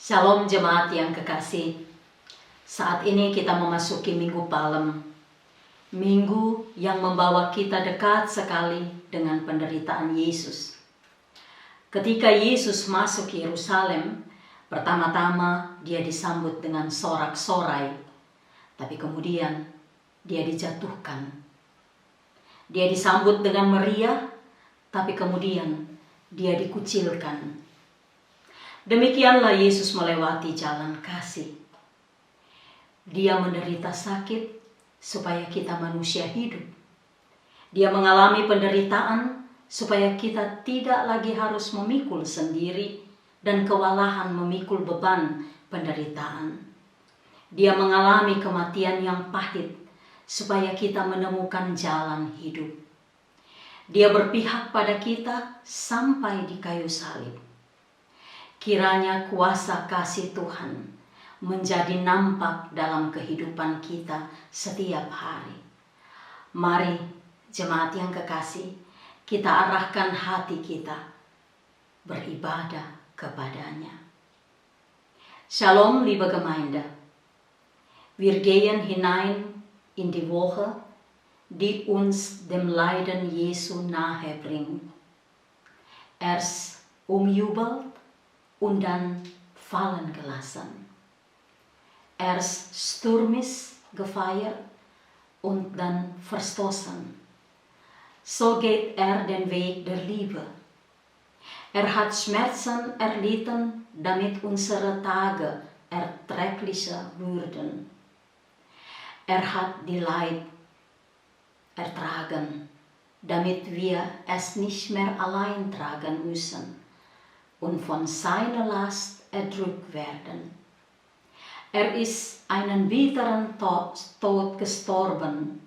Shalom jemaat yang kekasih. Saat ini kita memasuki Minggu Palem. Minggu yang membawa kita dekat sekali dengan penderitaan Yesus. Ketika Yesus masuk ke Yerusalem, pertama-tama dia disambut dengan sorak-sorai. Tapi kemudian dia dijatuhkan. Dia disambut dengan meriah, tapi kemudian dia dikucilkan. Demikianlah Yesus melewati jalan kasih. Dia menderita sakit supaya kita manusia hidup. Dia mengalami penderitaan supaya kita tidak lagi harus memikul sendiri dan kewalahan memikul beban penderitaan. Dia mengalami kematian yang pahit supaya kita menemukan jalan hidup. Dia berpihak pada kita sampai di kayu salib. Kiranya kuasa kasih Tuhan menjadi nampak dalam kehidupan kita setiap hari. Mari jemaat yang kekasih, kita arahkan hati kita beribadah kepadanya. Shalom liebe Gemeinde. Wir gehen hinein in die Woche, die uns dem Leiden Jesu nahe bringt. Erst umjubelt und dann fallen gelassen. Erst stürmisch gefeiert und dann verstoßen. So geht den Weg der Liebe. Hat Schmerzen erlitten, damit unsere Tage erträglicher würden. Hat die Leid ertragen, damit wir es nicht mehr allein tragen müssen und von seiner Last erdrückt werden. Ist einen bitteren Tod gestorben,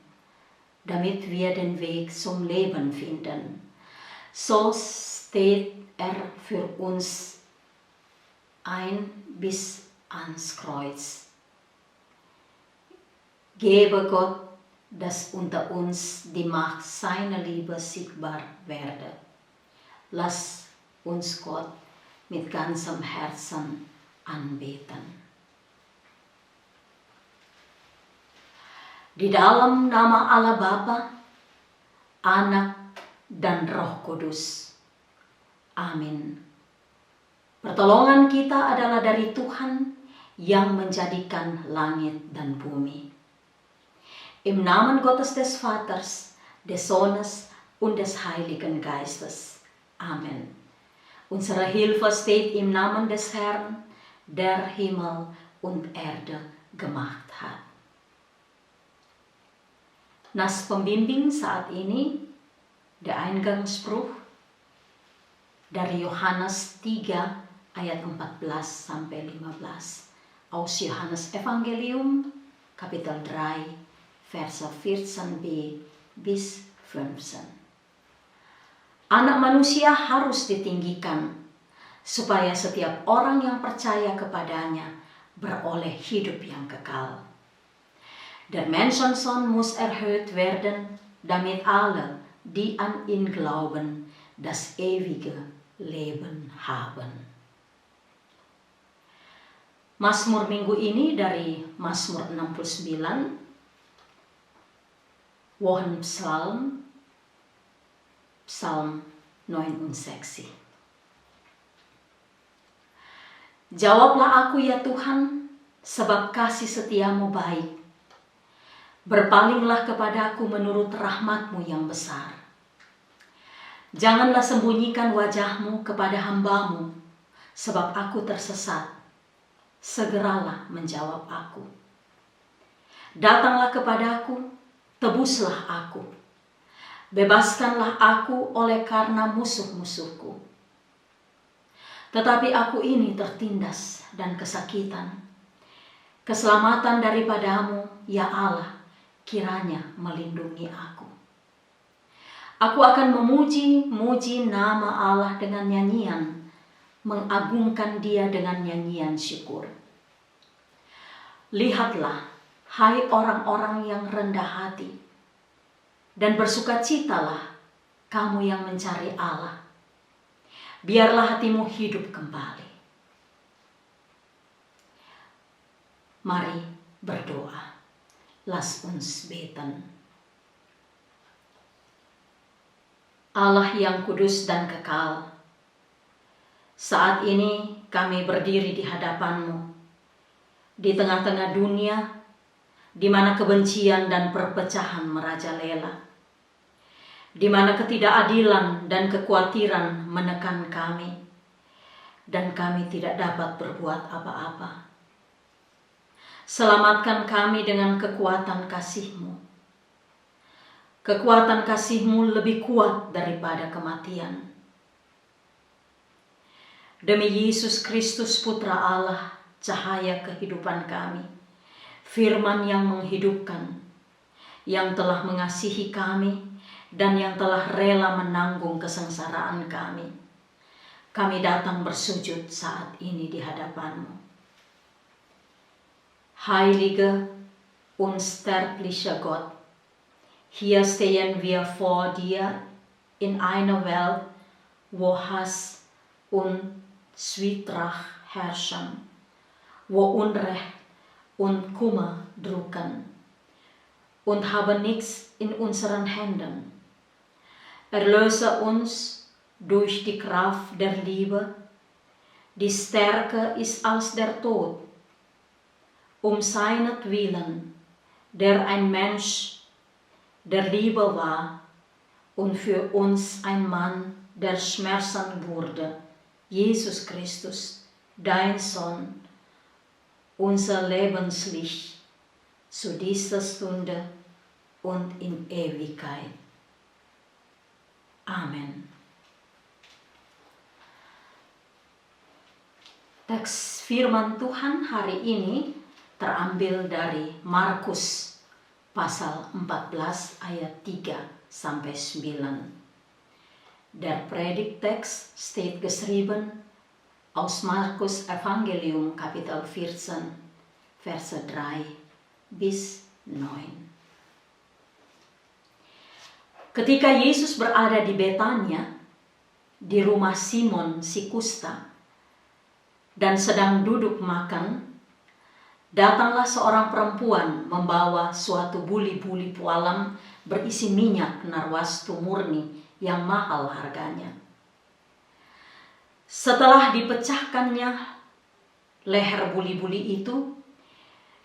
damit wir den Weg zum Leben finden. So steht für uns ein bis ans Kreuz. Gebe Gott, dass unter uns die Macht seiner Liebe sichtbar werde. Lass uns Gott mit ganzem Herzen anbeten. Di dalam nama Allah Bapa, Anak, dan Roh Kudus. Amin. Pertolongan kita adalah dari Tuhan yang menjadikan langit dan bumi. Im Namen Gottes des Vaters, des Sohnes und des Heiligen Geistes. Amen. Unsere Hilfe steht im Namen des Herrn, der Himmel und Erde gemacht hat. Nas pembimbing saat ini, der Eingangsspruch dari Yohanes 3 ayat 14 sampai 15. Aus Johannes Evangelium, Kapitel 3, Verse 14b bis 15. Anak manusia harus ditinggikan, supaya setiap orang yang percaya kepadanya beroleh hidup yang kekal. Der Menschensohn muss erhöht werden, damit alle, die an ihn glauben, das ewige Leben haben. Mazmur minggu ini dari Mazmur 69, Wohenpsalm, Psalm 69. Jawablah aku ya Tuhan, sebab kasih setiamu baik. Berpalinglah kepadaku menurut rahmat-Mu yang besar. Janganlah sembunyikan wajah-Mu kepada hamba-Mu, sebab aku tersesat. Segeralah menjawab aku. Datanglah kepadaku, tebuslah aku. Bebaskanlah aku oleh karena musuh-musuhku. Tetapi aku ini tertindas dan kesakitan. Keselamatan daripada-Mu, ya Allah, kiranya melindungi aku. Aku akan memuji nama Allah dengan nyanyian, mengagungkan Dia dengan nyanyian syukur. Lihatlah, hai orang-orang yang rendah hati, dan bersukacitalah kamu yang mencari Allah. Biarlah hatimu hidup kembali. Mari berdoa. Lass uns beten. Allah yang kudus dan kekal, saat ini kami berdiri di hadapan-Mu, di tengah-tengah dunia, di mana kebencian dan perpecahan merajalela, di mana ketidakadilan dan kekhawatiran menekan kami, dan kami tidak dapat berbuat apa-apa. Selamatkan kami dengan kekuatan kasih-Mu. Kekuatan kasih-Mu lebih kuat daripada kematian. Demi Yesus Kristus Putra Allah, cahaya kehidupan kami, firman yang menghidupkan, yang telah mengasihi kami dan yang telah rela menanggung kesengsaraan kami. Kami datang bersujud saat ini di hadapan-Mu. Heilige, unsterblicher Gott, hier stehen wir vor dir in einer Welt, wo Hass und Zwietracht herrschen, wo Unrecht und Kummer drucken und haben nichts in unseren Händen. Erlöse uns durch die Kraft der Liebe, die stärker ist als der Tod, seinetwillen, der ein Mensch der Liebe war und für uns ein Mann der Schmerzen wurde, Jesus Christus, dein Sohn, unser Lebenslicht, zu dieser Stunde und in Ewigkeit. Amen. Teks firman Tuhan hari ini terambil dari Markus pasal 14 ayat 3 sampai 9. Der Predigtext steht geschrieben aus Markus Evangelium Kapitel 14, Verse 3 bis 9. Ketika Yesus berada di Betania, di rumah Simon si kusta, dan sedang duduk makan, datanglah seorang perempuan membawa suatu buli-buli pualam berisi minyak narwastu murni yang mahal harganya. Setelah dipecahkannya leher buli-buli itu,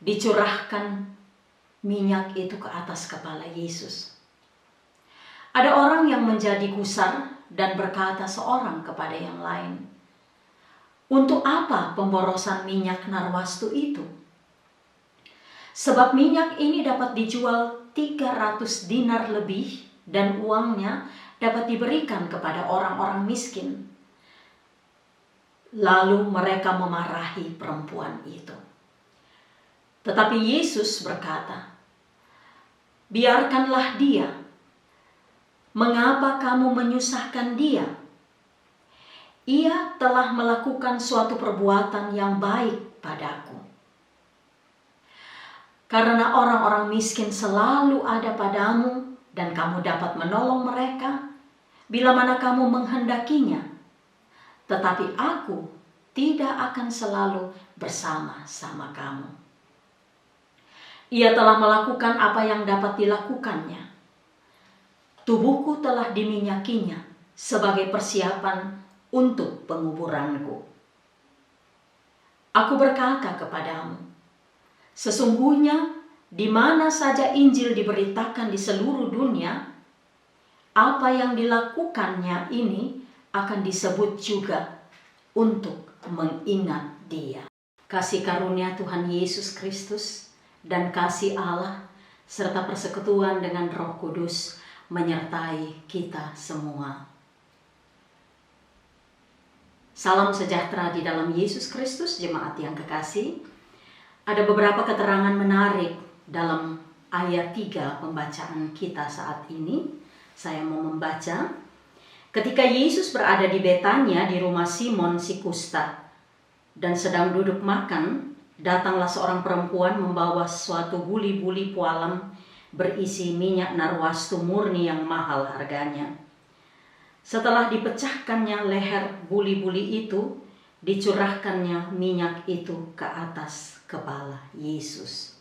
dicurahkan minyak itu ke atas kepala Yesus. Ada orang yang menjadi gusar dan berkata seorang kepada yang lain, "Untuk apa pemborosan minyak narwastu itu? Sebab minyak ini dapat dijual 300 dinar lebih dan uangnya dapat diberikan kepada orang-orang miskin." Lalu mereka memarahi perempuan itu. Tetapi Yesus berkata, "Biarkanlah dia. Mengapa kamu menyusahkan dia? Ia telah melakukan suatu perbuatan yang baik padaku. Karena orang-orang miskin selalu ada padamu dan kamu dapat menolong mereka bila mana kamu menghendakinya. Tetapi aku tidak akan selalu bersama-sama kamu." Ia telah melakukan apa yang dapat dilakukannya. Tubuhku telah diminyakinya sebagai persiapan untuk penguburanku. Aku berkata kepadamu, sesungguhnya di mana saja Injil diberitakan di seluruh dunia, apa yang dilakukannya ini akan disebut juga untuk mengingat dia. Kasih karunia Tuhan Yesus Kristus dan kasih Allah serta persekutuan dengan Roh Kudus menyertai kita semua. Salam sejahtera di dalam Yesus Kristus, jemaat yang kekasih. Ada beberapa keterangan menarik dalam ayat 3 pembacaan kita saat ini. Saya mau membaca. Ketika Yesus berada di Betania di rumah Simon si kusta dan sedang duduk makan, datanglah seorang perempuan membawa suatu buli-buli pualam berisi minyak narwastu murni yang mahal harganya. Setelah dipecahkannya leher buli-buli itu, dicurahkannya minyak itu ke atas kepala Yesus.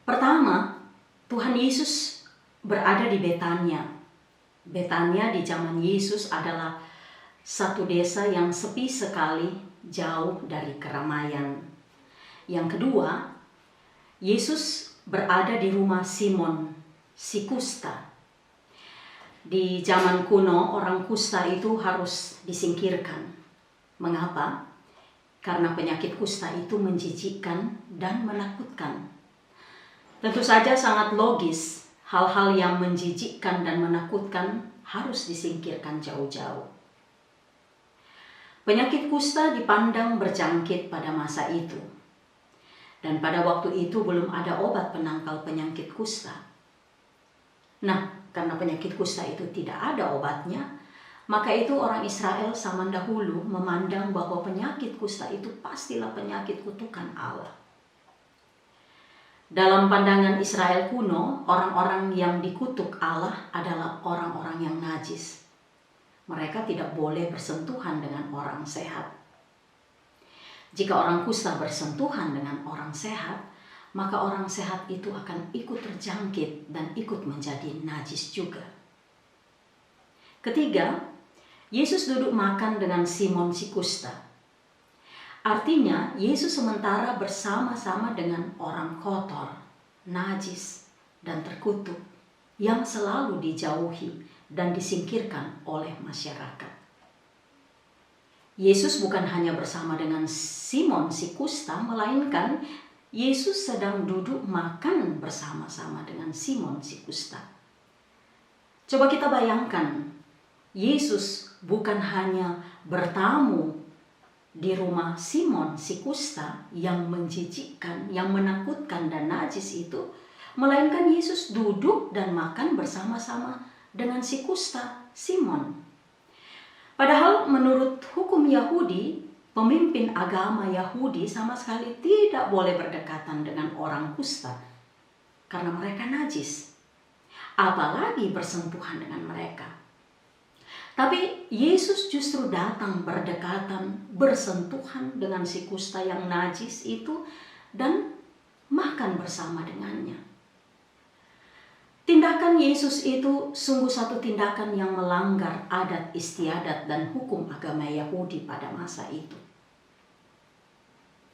Pertama, Tuhan Yesus berada di Betania. Betania di zaman Yesus adalah satu desa yang sepi sekali, jauh dari keramaian. Yang kedua, Yesus berada di rumah Simon, si kusta. Di zaman kuno, orang kusta itu harus disingkirkan. Mengapa? Karena penyakit kusta itu menjijikkan dan menakutkan. Tentu saja sangat logis, hal-hal yang menjijikkan dan menakutkan harus disingkirkan jauh-jauh. Penyakit kusta dipandang berjangkit pada masa itu. Dan pada waktu itu belum ada obat penangkal penyakit kusta. Nah, karena penyakit kusta itu tidak ada obatnya, maka itu orang Israel zaman dahulu memandang bahwa penyakit kusta itu pastilah penyakit kutukan Allah. Dalam pandangan Israel kuno, orang-orang yang dikutuk Allah adalah orang-orang yang najis. Mereka tidak boleh bersentuhan dengan orang sehat. Jika orang kusta bersentuhan dengan orang sehat, maka orang sehat itu akan ikut terjangkit dan ikut menjadi najis juga. Ketiga, Yesus duduk makan dengan Simon si kusta. Artinya, Yesus sementara bersama-sama dengan orang kotor, najis, dan terkutuk yang selalu dijauhi dan disingkirkan oleh masyarakat. Yesus bukan hanya bersama dengan Simon si kusta, melainkan Yesus sedang duduk makan bersama-sama dengan Simon si kusta. Coba kita bayangkan, Yesus bukan hanya bertamu di rumah Simon si kusta yang menjijikkan, yang menakutkan dan najis itu, melainkan Yesus duduk dan makan bersama-sama dengan si kusta, Simon. Padahal menurut hukum Yahudi, pemimpin agama Yahudi sama sekali tidak boleh berdekatan dengan orang kusta karena mereka najis, apalagi bersentuhan dengan mereka. Tapi Yesus justru datang berdekatan, bersentuhan dengan si kusta yang najis itu dan makan bersama dengannya. Tindakan Yesus itu sungguh satu tindakan yang melanggar adat istiadat dan hukum agama Yahudi pada masa itu.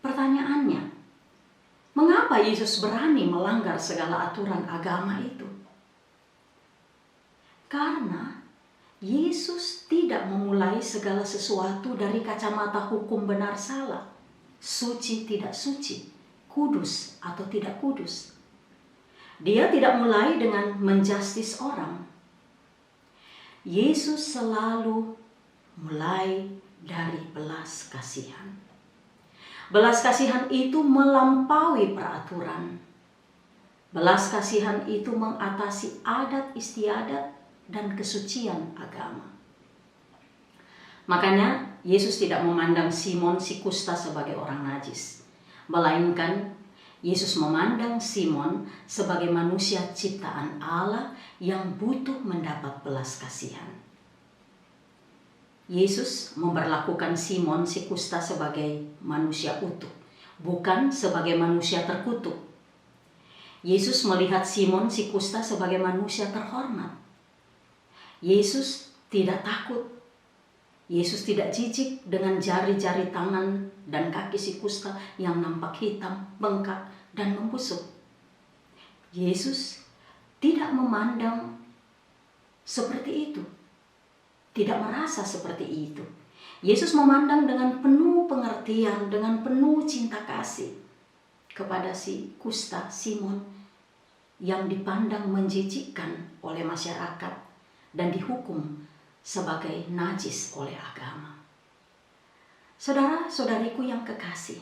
Pertanyaannya, mengapa Yesus berani melanggar segala aturan agama itu? Karena Yesus tidak memulai segala sesuatu dari kacamata hukum benar salah, suci tidak suci, kudus atau tidak kudus. Dia tidak mulai dengan menjustis orang. Yesus selalu mulai dari belas kasihan. Belas kasihan itu melampaui peraturan. Belas kasihan itu mengatasi adat istiadat dan kesucian agama. Makanya Yesus tidak memandang Simon si kusta sebagai orang najis, melainkan Yesus memandang Simon sebagai manusia ciptaan Allah yang butuh mendapat belas kasihan. Yesus memperlakukan Simon si kusta sebagai manusia utuh, bukan sebagai manusia terkutuk. Yesus melihat Simon si kusta sebagai manusia terhormat. Yesus tidak takut. Yesus tidak jijik dengan jari-jari tangan dan kaki si kusta yang nampak hitam, bengkak, dan membusuk. Yesus tidak memandang seperti itu. Tidak merasa seperti itu. Yesus memandang dengan penuh pengertian, dengan penuh cinta kasih kepada si kusta Simon yang dipandang menjijikkan oleh masyarakat dan dihukum sebagai najis oleh agama. Saudara-saudariku yang kekasih,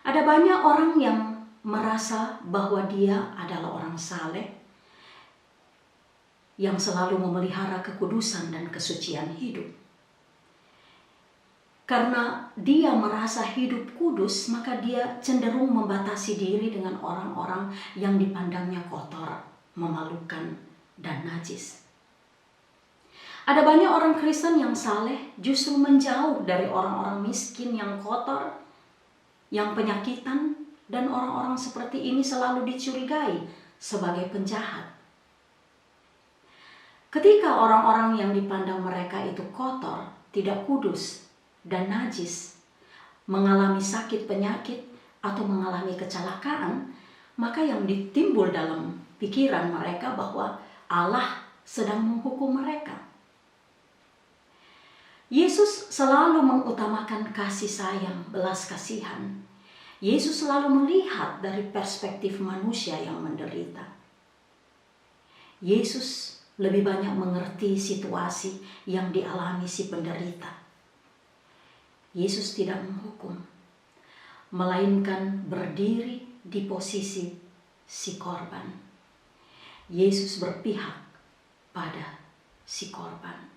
ada banyak orang yang merasa bahwa dia adalah orang saleh yang selalu memelihara kekudusan dan kesucian hidup. Karena dia merasa hidup kudus, maka dia cenderung membatasi diri dengan orang-orang yang dipandangnya kotor, memalukan, dan najis. Ada banyak orang Kristen yang saleh justru menjauh dari orang-orang miskin yang kotor, yang penyakitan, dan orang-orang seperti ini selalu dicurigai sebagai penjahat. Ketika orang-orang yang dipandang mereka itu kotor, tidak kudus, dan najis, mengalami sakit penyakit atau mengalami kecelakaan, maka yang ditimbul dalam pikiran mereka bahwa Allah sedang menghukum mereka. Yesus selalu mengutamakan kasih sayang, belas kasihan. Yesus selalu melihat dari perspektif manusia yang menderita. Yesus lebih banyak mengerti situasi yang dialami si penderita. Yesus tidak menghukum, melainkan berdiri di posisi si korban. Yesus berpihak pada si korban.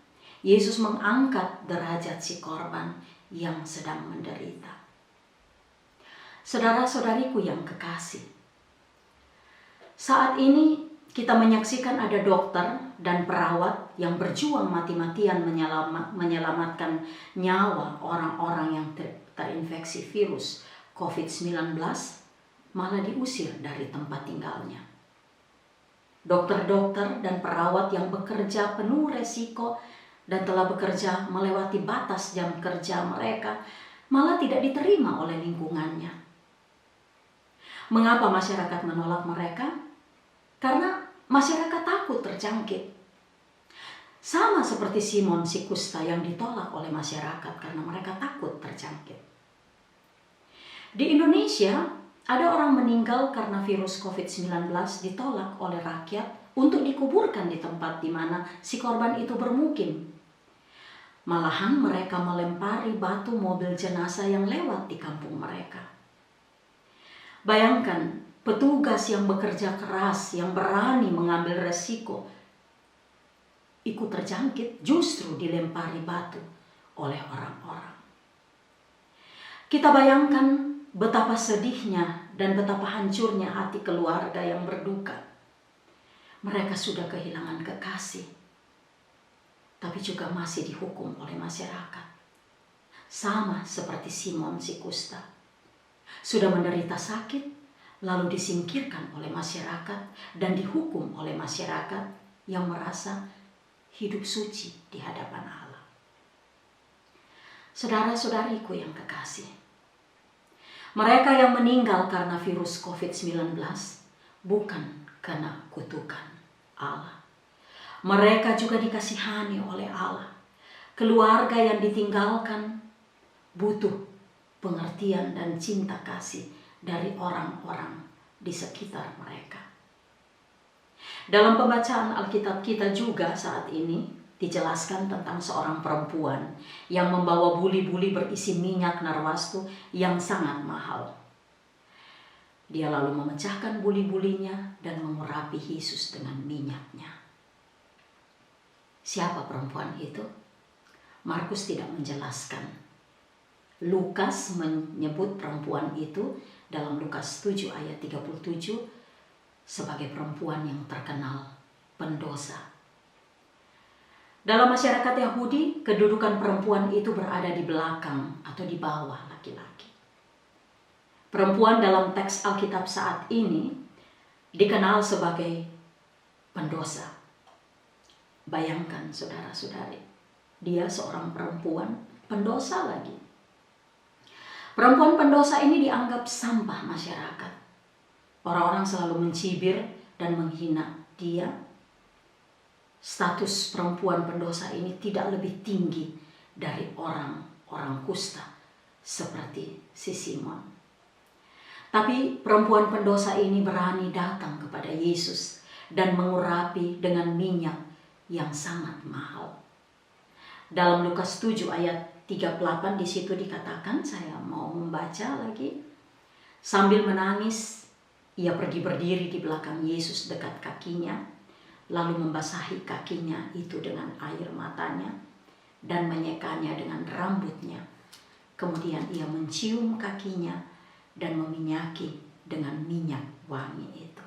Yesus mengangkat derajat si korban yang sedang menderita. Saudara-saudariku yang kekasih, saat ini kita menyaksikan ada dokter dan perawat yang berjuang mati-matian menyelamatkan nyawa orang-orang yang terinfeksi virus COVID-19, malah diusir dari tempat tinggalnya. Dokter-dokter dan perawat yang bekerja penuh resiko dan telah bekerja melewati batas jam kerja mereka, malah tidak diterima oleh lingkungannya. Mengapa masyarakat menolak mereka? Karena masyarakat takut terjangkit. Sama seperti Simon si kusta yang ditolak oleh masyarakat karena mereka takut terjangkit. Di Indonesia, ada orang meninggal karena virus COVID-19 ditolak oleh rakyat untuk dikuburkan di tempat di mana si korban itu bermukim. Malahan mereka melempari batu mobil jenazah yang lewat di kampung mereka. Bayangkan, petugas yang bekerja keras, yang berani mengambil resiko, ikut terjangkit justru dilempari batu oleh orang-orang. Kita bayangkan betapa sedihnya dan betapa hancurnya hati keluarga yang berduka. Mereka sudah kehilangan kekasih, tapi juga masih dihukum oleh masyarakat. Sama seperti Simon si kusta. Sudah menderita sakit, lalu disingkirkan oleh masyarakat dan dihukum oleh masyarakat yang merasa hidup suci di hadapan Allah. Saudara-saudariku yang kekasih, mereka yang meninggal karena virus COVID-19 bukan karena kutukan Allah. Mereka juga dikasihani oleh Allah. Keluarga yang ditinggalkan butuh pengertian dan cinta kasih dari orang-orang di sekitar mereka. Dalam pembacaan Alkitab kita juga saat ini dijelaskan tentang seorang perempuan yang membawa buli-buli berisi minyak narwastu yang sangat mahal. Dia lalu memecahkan buli-bulinya dan mengurapi Yesus dengan minyaknya. Siapa perempuan itu? Markus tidak menjelaskan. Lukas menyebut perempuan itu dalam Lukas 7 ayat 37 sebagai perempuan yang terkenal pendosa. Dalam masyarakat Yahudi, kedudukan perempuan itu berada di belakang atau di bawah laki-laki. Perempuan dalam teks Alkitab saat ini dikenal sebagai pendosa. Bayangkan saudara-saudari, dia seorang perempuan pendosa lagi. Perempuan pendosa ini dianggap sampah masyarakat. Orang-orang selalu mencibir dan menghina dia. Status perempuan pendosa ini tidak lebih tinggi dari orang-orang kusta seperti si Simon. Tapi perempuan pendosa ini berani datang kepada Yesus dan mengurapi dengan minyak yang sangat mahal. Dalam Lukas 7 ayat 38 di situ dikatakan, saya mau membaca lagi. Sambil menangis, ia pergi berdiri di belakang Yesus dekat kakinya, lalu membasahi kakinya itu dengan air matanya dan menyekanya dengan rambutnya. Kemudian ia mencium kakinya dan meminyaki dengan minyak wangi itu.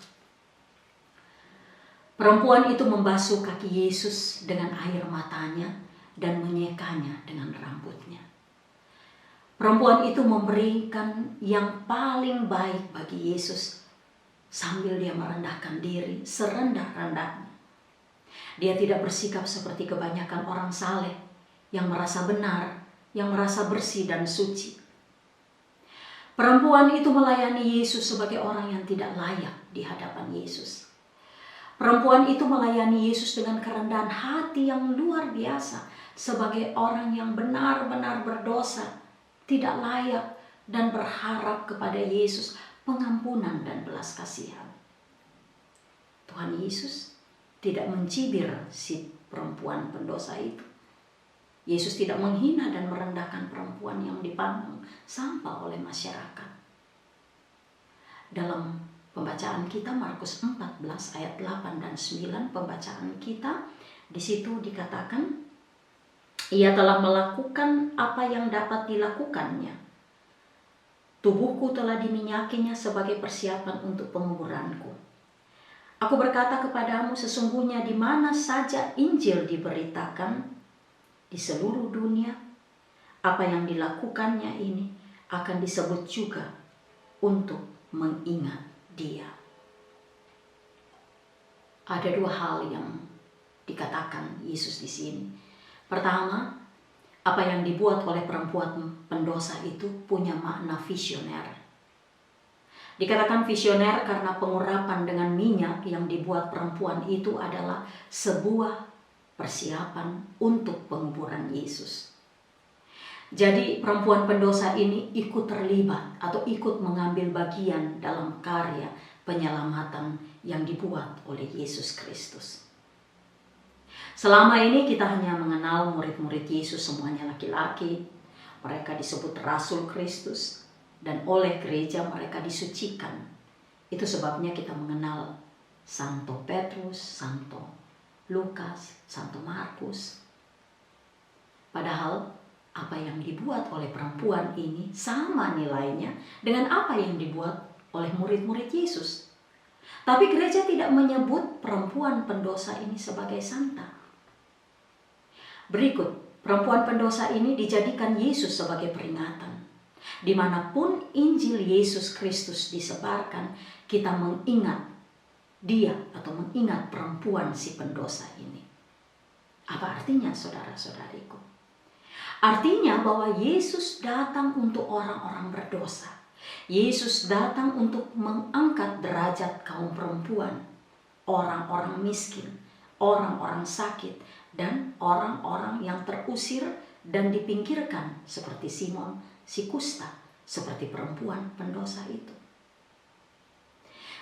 Perempuan itu membasuh kaki Yesus dengan air matanya dan menyekanya dengan rambutnya. Perempuan itu memberikan yang paling baik bagi Yesus sambil dia merendahkan diri serendah-rendahnya. Dia tidak bersikap seperti kebanyakan orang saleh yang merasa benar, yang merasa bersih dan suci. Perempuan itu melayani Yesus sebagai orang yang tidak layak di hadapan Yesus. Perempuan itu melayani Yesus dengan kerendahan hati yang luar biasa sebagai orang yang benar-benar berdosa, tidak layak dan berharap kepada Yesus pengampunan dan belas kasihan. Tuhan Yesus tidak mencibir si perempuan pendosa itu. Yesus tidak menghina dan merendahkan perempuan yang dipandang sampah oleh masyarakat. Dalam pembacaan kita Markus 14 ayat 8 dan 9, pembacaan kita di situ dikatakan, ia telah melakukan apa yang dapat dilakukannya. Tubuhku telah diminyakinya sebagai persiapan untuk penguburanku. Aku berkata kepadamu, sesungguhnya di mana saja Injil diberitakan di seluruh dunia, apa yang dilakukannya ini akan disebut juga untuk mengingat dia. Ada dua hal yang dikatakan Yesus di sini. Pertama, apa yang dibuat oleh perempuan pendosa itu punya makna visioner. Dikatakan visioner karena pengurapan dengan minyak yang dibuat perempuan itu adalah sebuah persiapan untuk penguburan Yesus. Jadi perempuan pendosa ini ikut terlibat atau ikut mengambil bagian dalam karya penyelamatan yang dibuat oleh Yesus Kristus. Selama ini kita hanya mengenal murid-murid Yesus semuanya laki-laki. Mereka disebut Rasul Kristus dan oleh gereja mereka disucikan. Itu sebabnya kita mengenal Santo Petrus, Santo Lukas, Santo Markus. Padahal apa yang dibuat oleh perempuan ini sama nilainya dengan apa yang dibuat oleh murid-murid Yesus. Tapi gereja tidak menyebut perempuan pendosa ini sebagai santa. Berikut, perempuan pendosa ini dijadikan Yesus sebagai peringatan. Dimanapun Injil Yesus Kristus disebarkan, kita mengingat dia atau mengingat perempuan si pendosa ini. Apa artinya, saudara-saudariku? Artinya bahwa Yesus datang untuk orang-orang berdosa. Yesus datang untuk mengangkat derajat kaum perempuan, orang-orang miskin, orang-orang sakit, dan orang-orang yang terusir dan dipinggirkan seperti Simon si kusta, seperti perempuan pendosa itu.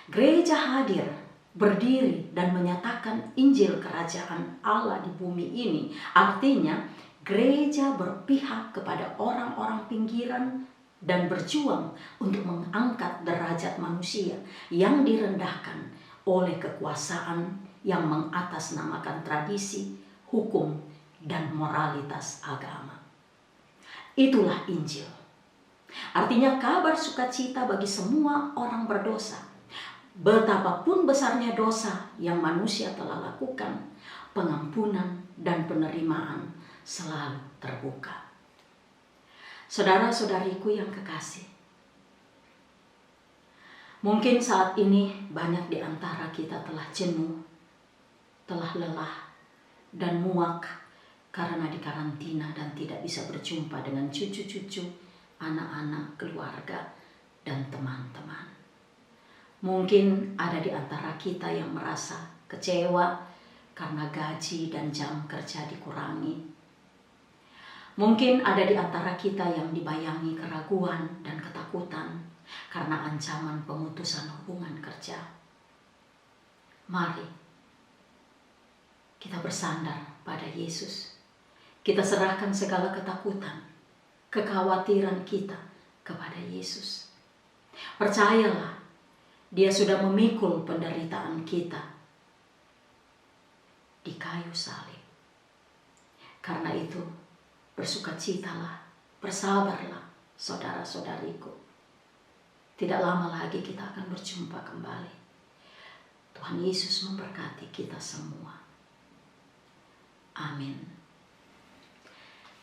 Gereja hadir, berdiri dan menyatakan Injil kerajaan Allah di bumi ini. Artinya gereja berpihak kepada orang-orang pinggiran dan berjuang untuk mengangkat derajat manusia yang direndahkan oleh kekuasaan yang mengatasnamakan tradisi, hukum, dan moralitas agama. Itulah Injil. Artinya kabar sukacita bagi semua orang berdosa. Betapapun besarnya dosa yang manusia telah lakukan, pengampunan dan penerimaan selalu terbuka. Saudara-saudariku yang kekasih, mungkin saat ini banyak di antara kita telah jenuh, telah lelah, dan muak karena dikarantina dan tidak bisa berjumpa dengan cucu-cucu, anak-anak, keluarga, dan teman-teman. Mungkin ada di antara kita yang merasa kecewa karena gaji dan jam kerja dikurangi. Mungkin ada di antara kita yang dibayangi keraguan dan ketakutan karena ancaman pemutusan hubungan kerja. Mari kita bersandar pada Yesus. Kita serahkan segala ketakutan, kekhawatiran kita kepada Yesus. Percayalah, Dia sudah memikul penderitaan kita di kayu salib. Karena itu, bersukacitalah, bersabarlah, saudara-saudariku. Tidak lama lagi kita akan berjumpa kembali. Tuhan Tuhan Yesus memberkati kita semua. Amen.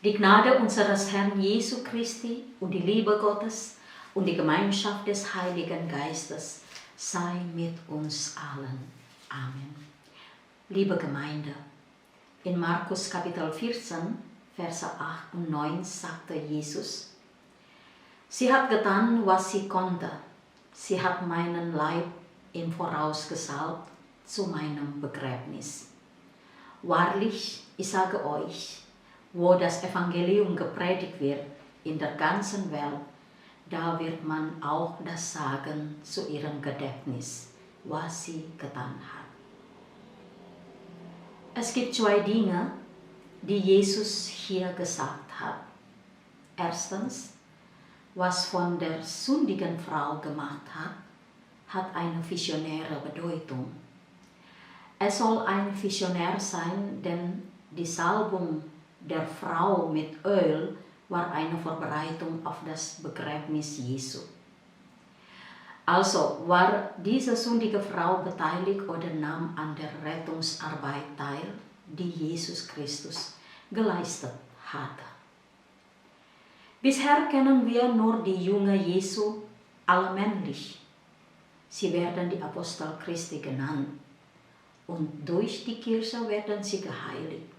Die Gnade unseres Herrn Jesu Christi und die Liebe Gottes und die Gemeinschaft des Heiligen Geistes sei mit uns allen. Amen. Liebe Gemeinde, in Markus Kapitel 14, Verse 8 und 9 sagte Jesus: Sie hat getan, was sie konnte. Sie hat meinen Leib im Voraus gesalbt zu meinem Begräbnis. Wahrlich, ich sage euch, wo das Evangelium gepredigt wird in der ganzen Welt, da wird man auch das sagen zu ihrem Gedächtnis, was sie getan hat. Es gibt zwei Dinge, die Jesus hier gesagt hat. Erstens, was von der sündigen Frau gemacht hat eine visionäre Bedeutung. Es soll ein Visionär sein, denn die Salbung der Frau mit Öl war eine Vorbereitung auf das Begräbnis Jesu. Also war diese sündige Frau beteiligt oder nahm an der Rettungsarbeit teil, die Jesus Christus geleistet hatte. Bisher kennen wir nur die Jünger Jesu, alle männlich. Sie werden die Apostel Christi genannt und durch die Kirche werden sie geheiligt.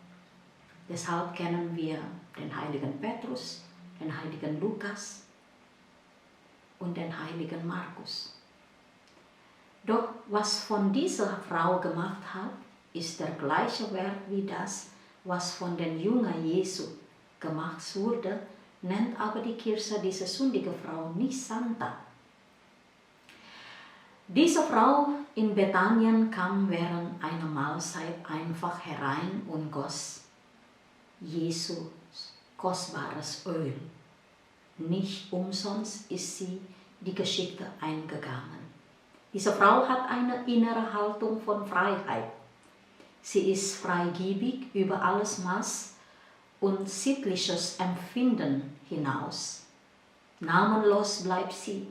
Deshalb kennen wir den heiligen Petrus, den heiligen Lukas und den heiligen Markus. Doch was von dieser Frau gemacht hat, ist der gleiche Wert wie das, was von den Jüngern Jesu gemacht wurde, nennt aber die Kirche diese sündige Frau nicht Santa. Diese Frau in Bethanien kam während einer Mahlzeit einfach herein und goss Jesus kostbares Öl. Nicht umsonst ist sie die Geschichte eingegangen. Diese Frau hat eine innere Haltung von Freiheit. Sie ist freigebig über alles Maß und sittliches Empfinden hinaus. Namenlos bleibt sie,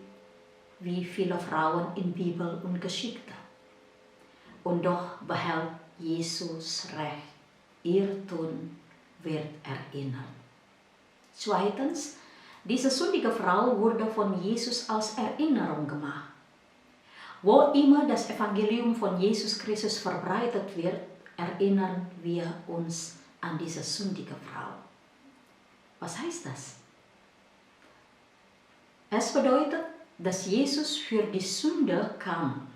wie viele Frauen in Bibel und Geschichte. Und doch behält Jesus Recht. Ihr Tun wird erinnert. Zweitens, diese sündige Frau wurde von Jesus als Erinnerung gemacht. Wo immer das Evangelium von Jesus Christus verbreitet wird, erinnern wir uns an diese sündige Frau. Was heißt das? Es bedeutet, dass Jesus für die Sünde kam.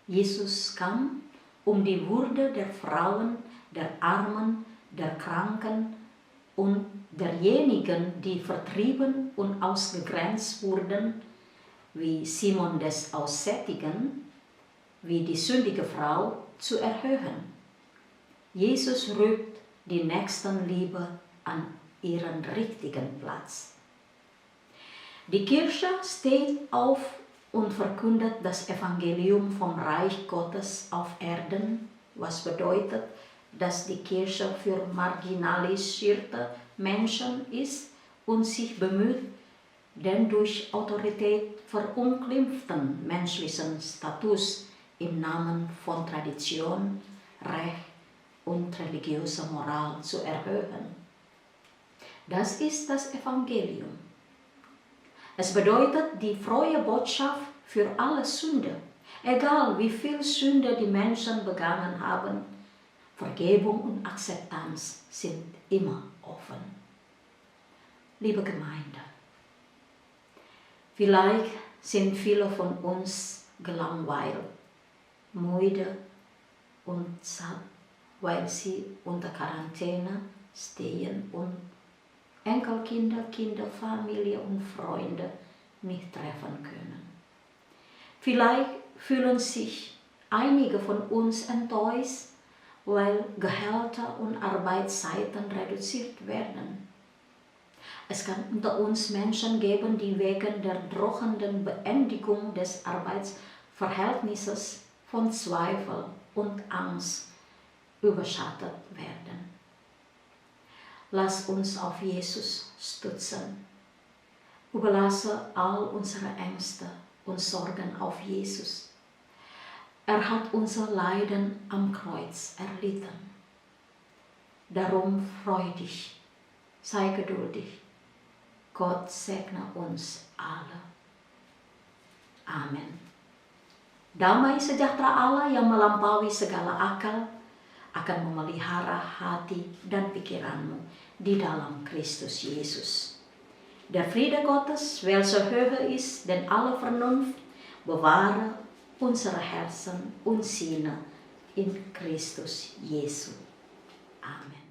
Jesus kam, um die Würde der Frauen, der Armen, der Kranken und derjenigen, die vertrieben und ausgegrenzt wurden, wie Simon des Aussätzigen, wie die sündige Frau, zu erhöhen. Jesus rückt die Nächstenliebe an ihren richtigen Platz. Die Kirche steht auf und verkündet das Evangelium vom Reich Gottes auf Erden, was bedeutet, dass die Kirche für marginalisierte Menschen ist und sich bemüht, den durch Autorität verunglimpften menschlichen Status im Namen von Tradition, Recht und religiöser Moral zu erhöhen. Das ist das Evangelium. Es bedeutet die frohe Botschaft für alle Sünde, egal wie viel Sünde die Menschen begangen haben. Vergebung und Akzeptanz sind immer offen. Liebe Gemeinde, vielleicht sind viele von uns gelangweilt, müde und satt, weil sie unter Quarantäne stehen und Enkelkinder, Kinder, Familie und Freunde nicht treffen können. Vielleicht fühlen sich einige von uns enttäuscht, weil Gehälter und Arbeitszeiten reduziert werden. Es kann unter uns Menschen geben, die wegen der drohenden Beendigung des Arbeitsverhältnisses von Zweifel und Angst überschattet werden. Lass uns auf Jesus stützen. Überlasse all unsere Ängste und Sorgen auf Jesus. hat unser Leiden am Kreuz erlitten. Darum freu dich, sei geduldig. Gott segne uns alle. Amin. Damai sejahtera Allah yang melampaui segala akal akan memelihara hati dan pikiranmu di dalam Kristus Yesus. Der Friede Gottes, welcher höher ist denn alle Vernunft, bewahre unsere Herzen und Sinne in Christus Jesu. Amen.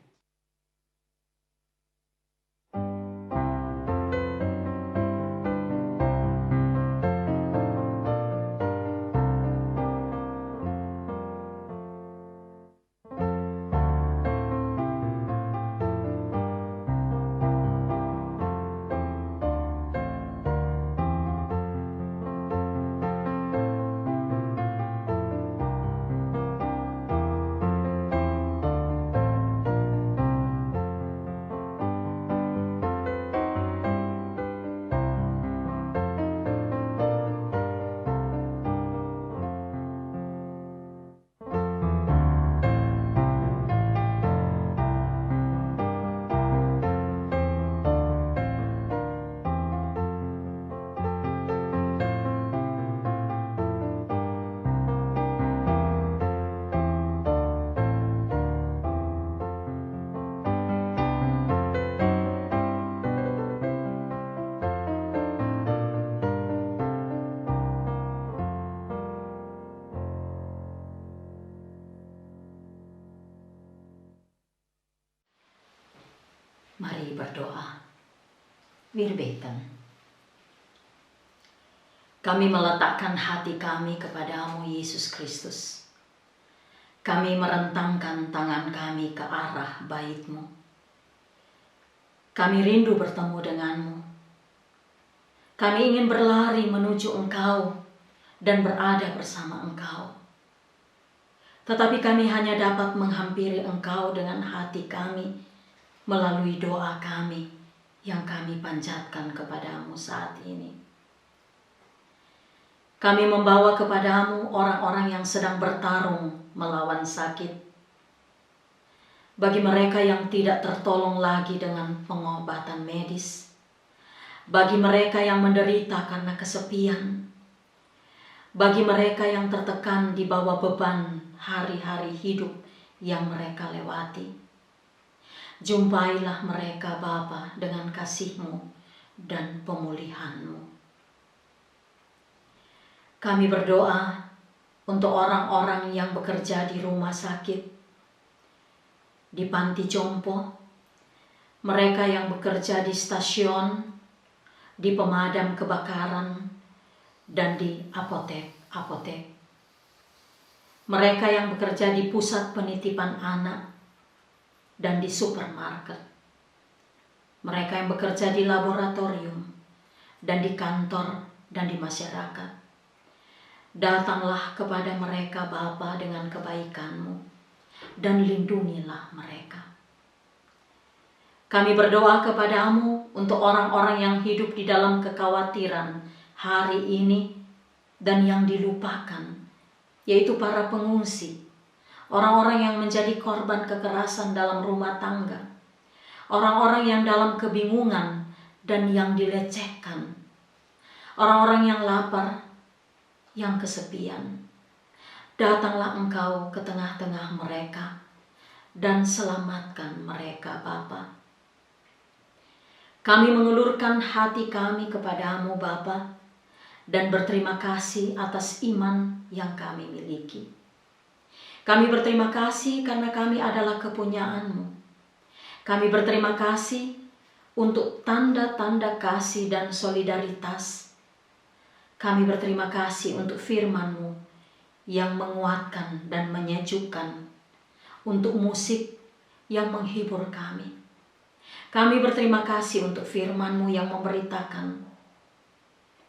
Mari berdoa. Wir beten. Kami meletakkan hati kami kepadamu, Yesus Kristus. Kami merentangkan tangan kami ke arah bait-Mu. Kami rindu bertemu denganmu. Kami ingin berlari menuju Engkau dan berada bersama Engkau. Tetapi kami hanya dapat menghampiri Engkau dengan hati kami melalui doa kami yang kami panjatkan kepadamu saat ini. Kami membawa kepadamu orang-orang yang sedang bertarung melawan sakit. Bagi mereka yang tidak tertolong lagi dengan pengobatan medis. Bagi mereka yang menderita karena kesepian. Bagi mereka yang tertekan di bawah beban hari-hari hidup yang mereka lewati. Jumpailah mereka, Bapa, dengan kasih-Mu dan pemulihan-Mu. Kami berdoa untuk orang-orang yang bekerja di rumah sakit, di panti jompo, mereka yang bekerja di stasiun, di pemadam kebakaran, dan di apotek-apotek. Mereka yang bekerja di pusat penitipan anak, dan di supermarket. Mereka yang bekerja di laboratorium dan di kantor dan di masyarakat. Datanglah kepada mereka, Bapa, dengan kebaikan-Mu dan lindungilah mereka. Kami berdoa kepadamu untuk orang-orang yang hidup di dalam kekhawatiran hari ini dan yang dilupakan, yaitu para pengungsi, orang-orang yang menjadi korban kekerasan dalam rumah tangga, orang-orang yang dalam kebingungan dan yang dilecehkan, orang-orang yang lapar, yang kesepian. Datanglah Engkau ke tengah-tengah mereka dan selamatkan mereka, Bapa. Kami mengulurkan hati kami kepadamu, Bapa, dan berterima kasih atas iman yang kami miliki. Kami berterima kasih karena kami adalah kepunyaan-Mu. Kami berterima kasih untuk tanda-tanda kasih dan solidaritas. Kami berterima kasih untuk firman-Mu yang menguatkan dan menyejukkan, untuk musik yang menghibur kami. Kami berterima kasih untuk firman-Mu yang memberitakan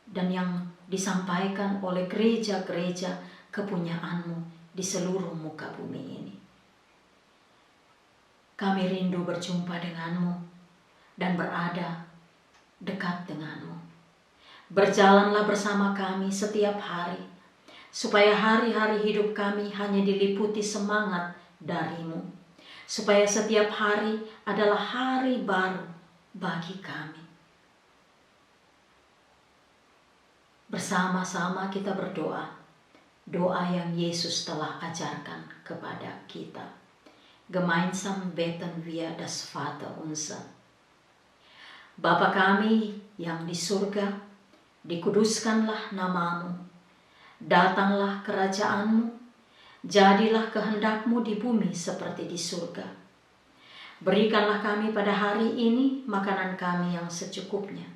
dan yang disampaikan oleh gereja-gereja kepunyaan-Mu di seluruh muka bumi ini. Kami rindu berjumpa denganmu dan berada dekat denganmu. Berjalanlah bersama kami setiap hari, supaya hari-hari hidup kami hanya diliputi semangat dari-Mu, supaya setiap hari adalah hari baru bagi kami. Bersama-sama kita berdoa, doa yang Yesus telah ajarkan kepada kita. Gemeinsam beten wir das Vaterunser. Bapa kami yang di surga, dikuduskanlah nama-Mu, datanglah kerajaan-Mu, jadilah kehendak-Mu di bumi seperti di surga. Berikanlah kami pada hari ini makanan kami yang secukupnya.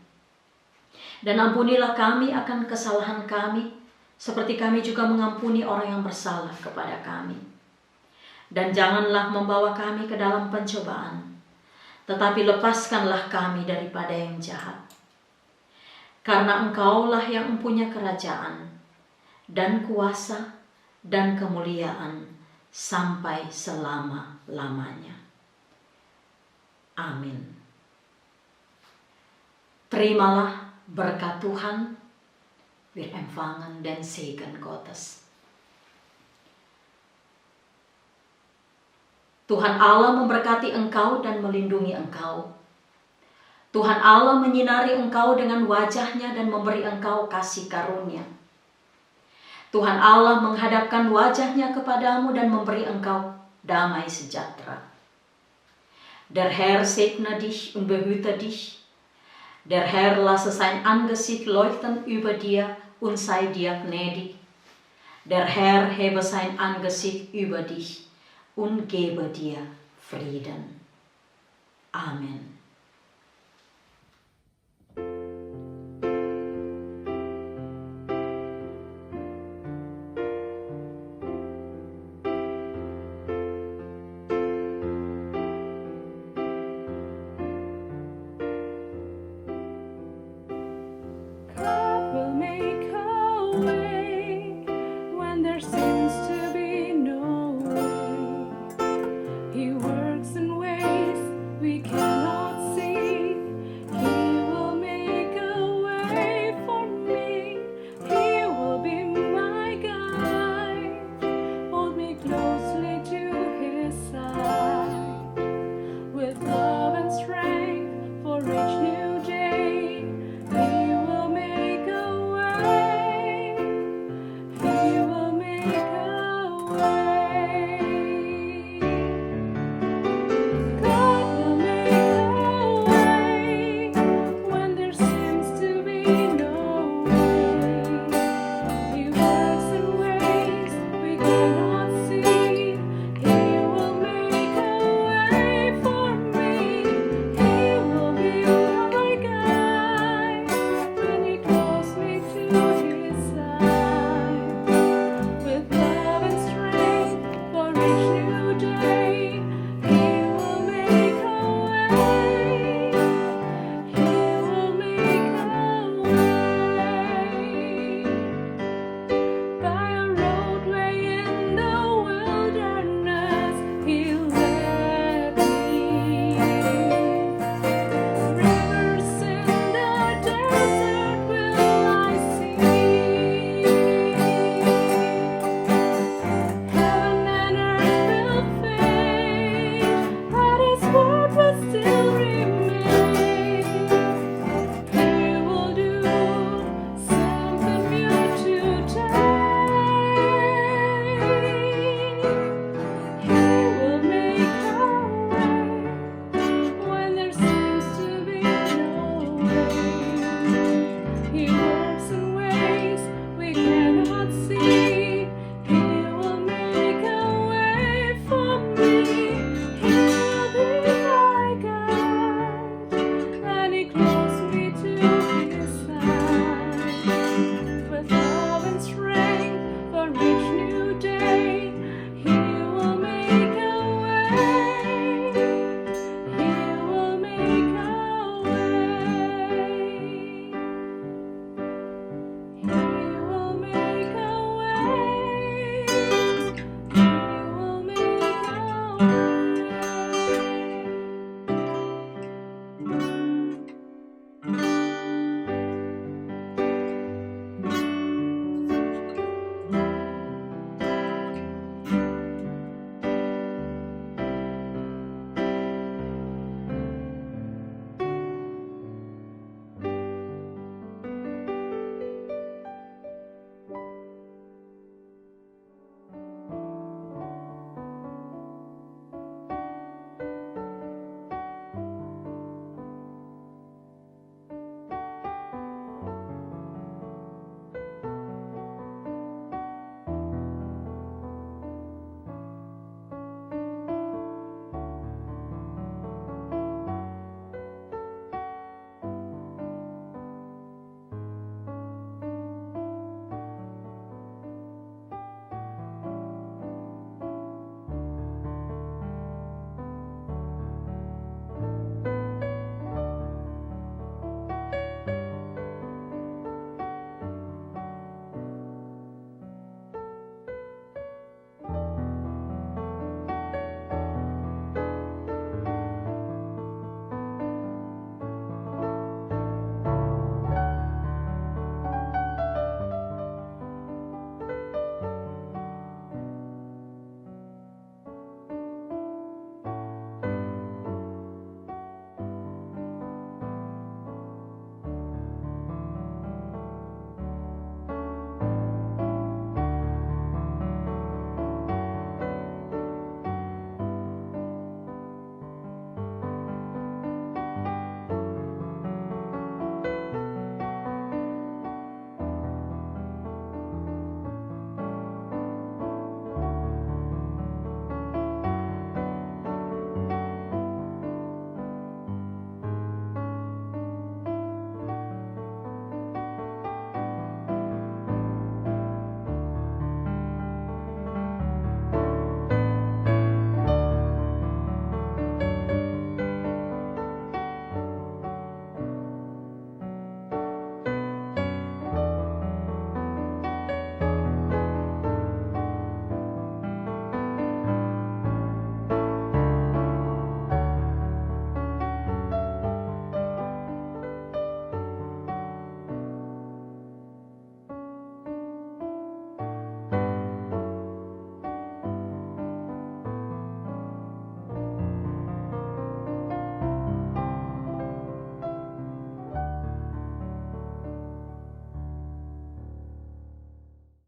Dan ampunilah kami akan kesalahan kami, seperti kami juga mengampuni orang yang bersalah kepada kami. Dan janganlah membawa kami ke dalam pencobaan, tetapi lepaskanlah kami daripada yang jahat. Karena Engkaulah yang mempunyai kerajaan, dan kuasa, dan kemuliaan, sampai selama-lamanya. Amin. Terimalah berkat Tuhan, wir empfangen den Segen Gottes. Tuhan Allah memberkati engkau dan melindungi engkau. Tuhan Allah menyinari engkau dengan wajah-Nya dan memberi engkau kasih karunia. Tuhan Allah menghadapkan wajah-Nya kepadamu dan memberi engkau damai sejahtera. Der Herr segne dich und behüte dich. Der Herr lasse sein Angesicht leuchten über dir und sei dir gnädig. Der Herr hebe sein Angesicht über dich und gebe dir Frieden. Amen.